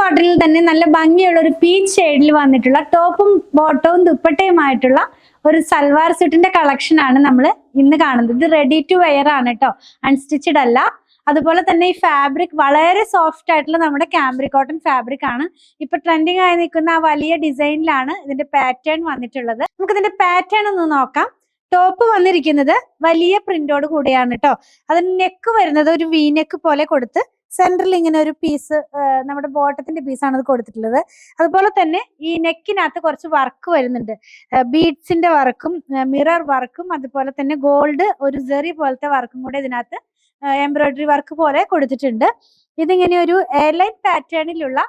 കോട്ടണിൽ തന്നെ നല്ല ഭംഗിയുള്ള ഒരു പീച്ച് ഷെയ്ഡിൽ വന്നിട്ടുള്ള ടോപ്പും ബോട്ടവും ദുപ്പട്ടയുമായിട്ടുള്ള ഒരു സൽവാർ സ്യൂട്ടിന്റെ കളക്ഷൻ ആണ് നമ്മൾ ഇന്ന് കാണുന്നത്. ഇത് റെഡി ടു വെയർ ആണ് കേട്ടോ, അൺസ്റ്റിച്ചഡ് അല്ല. അതുപോലെ തന്നെ ഈ ഫാബ്രിക് വളരെ സോഫ്റ്റ് ആയിട്ടുള്ള നമ്മുടെ കാംബ്രിക് കോട്ടൺ ഫാബ്രിക് ആണ്. ഇപ്പൊ ട്രെൻഡിങ് ആയി നിൽക്കുന്ന ആ വലിയ ഡിസൈനിലാണ് ഇതിന്റെ പാറ്റേൺ വന്നിട്ടുള്ളത്. നമുക്ക് ഇതിന്റെ പാറ്റേൺ ഒന്ന് നോക്കാം. ടോപ്പ് വന്നിരിക്കുന്നത് വലിയ പ്രിന്റോട് കൂടിയാണ് കേട്ടോ. അതിന് നെക്ക് വരുന്നത് ഒരു വി നെക്ക് പോലെ കൊടുത്ത് സെന്ററിൽ ഇങ്ങനെ ഒരു പീസ്, നമ്മുടെ ബോട്ടത്തിന്റെ പീസാണ് അത് കൊടുത്തിട്ടുള്ളത്. അതുപോലെ തന്നെ ഈ നെക്കിനകത്ത് കുറച്ച് വർക്ക് വരുന്നുണ്ട്, ബീഡ്സിന്റെ വർക്കും മിറർ വർക്കും അതുപോലെ തന്നെ ഗോൾഡ് ഒരു ജെറി പോലത്തെ വർക്കും കൂടെ ഇതിനകത്ത് എംബ്രോയിഡറി വർക്ക് പോലെ കൊടുത്തിട്ടുണ്ട്. ഇതിങ്ങനെ ഒരു എയർലൈൻ പാറ്റേണിലുള്ള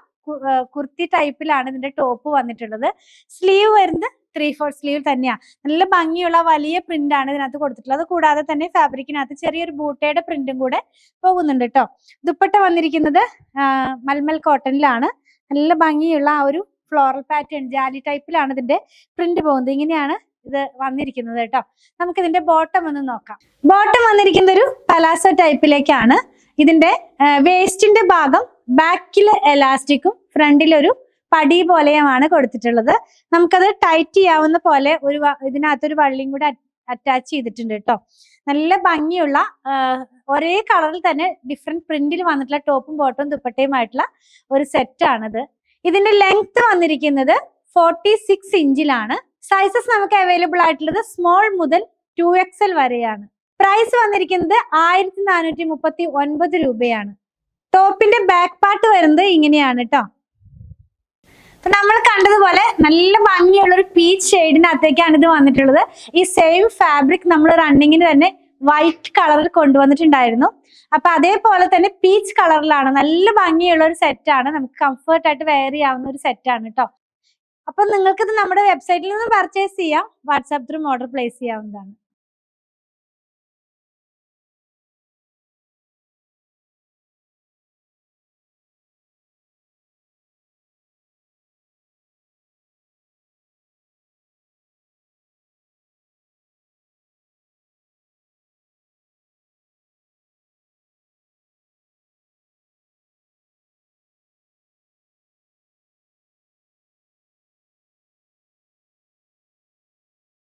കുർത്തി ടൈപ്പിലാണ് ഇതിന്റെ ടോപ്പ് വന്നിട്ടുള്ളത്. സ്ലീവ് വരുന്നത് 3/4 സ്ലീവ് തന്നെയാണ്. നല്ല ഭംഗിയുള്ള വലിയ പ്രിന്റ് ആണ് ഇതിനകത്ത് കൊടുത്തിട്ടുള്ളത്. കൂടാതെ തന്നെ ഫാബ്രിക്കിനകത്ത് ചെറിയൊരു ബൂട്ടയുടെ പ്രിന്റും കൂടെ പോകുന്നുണ്ട് കേട്ടോ. ദുപ്പട്ട വന്നിരിക്കുന്നത് മൽമൽ കോട്ടണിലാണ്. നല്ല ഭംഗിയുള്ള ആ ഒരു ഫ്ലോറൽ പാറ്റേൺ ജാലി ടൈപ്പിലാണ് ഇതിന്റെ പ്രിന്റ് പോകുന്നത്. ഇങ്ങനെയാണ് ഇത് വന്നിരിക്കുന്നത് കേട്ടോ. നമുക്ക് ഇതിന്റെ ബോട്ടം ഒന്ന് നോക്കാം. ബോട്ടം വന്നിരിക്കുന്ന ഒരു പലാസോ ടൈപ്പിലേക്കാണ്. ഇതിന്റെ വേസ്റ്റിന്റെ ഭാഗം ബാക്കിൽ എലാസ്റ്റിക്കും ഫ്രണ്ടിലൊരു പടി പോലെയുമാണ് കൊടുത്തിട്ടുള്ളത്. നമുക്കത് ടൈറ്റ് ചെയ്യാവുന്ന പോലെ ഇതിനകത്തൊരു വള്ളിയും കൂടെ അറ്റാച്ച് ചെയ്തിട്ടുണ്ട് കേട്ടോ. നല്ല ഭംഗിയുള്ള ഒരേ കളറിൽ തന്നെ ഡിഫറെന്റ് പ്രിന്റിൽ വന്നിട്ടുള്ള ടോപ്പും ബോട്ടവും ദുപ്പട്ടയുമായിട്ടുള്ള ഒരു സെറ്റ് ആണിത്. ഇതിന്റെ ലെങ്ത് വന്നിരിക്കുന്നത് 46 ഇഞ്ചിലാണ്. സൈസസ് നമുക്ക് അവൈലബിൾ ആയിട്ടുള്ളത് സ്മോൾ മുതൽ 2XL വരെയാണ്. പ്രൈസ് വന്നിരിക്കുന്നത് 1439 രൂപയാണ്. ടോപ്പിന്റെ ബാക്ക് പാർട്ട് വരുന്നത് ഇങ്ങനെയാണ് കേട്ടോ. നമ്മൾ കണ്ടതുപോലെ നല്ല ഭംഗിയുള്ള ഒരു പീച്ച് ഷെയ്ഡിനകത്തേക്കാണ് ഇത് വന്നിട്ടുള്ളത്. ഈ സെയിം ഫാബ്രിക് നമ്മൾ റണ്ണിങ്ങിന് തന്നെ വൈറ്റ് കളറിൽ കൊണ്ടുവന്നിട്ടുണ്ടായിരുന്നു. അപ്പൊ അതേപോലെ തന്നെ പീച്ച് കളറിലാണ്. നല്ല ഭംഗിയുള്ള ഒരു സെറ്റാണ്, നമുക്ക് കംഫർട്ട് ആയിട്ട് വെയർ ചെയ്യാവുന്ന ഒരു സെറ്റാണ് കേട്ടോ. അപ്പൊ നിങ്ങൾക്ക് ഇത് നമ്മുടെ വെബ്സൈറ്റിൽ നിന്ന് പർച്ചേസ് ചെയ്യാം. വാട്സാപ്പ് ത്രൂ ഓർഡർ പ്ലേസ് ചെയ്യാവുന്നതാണ്.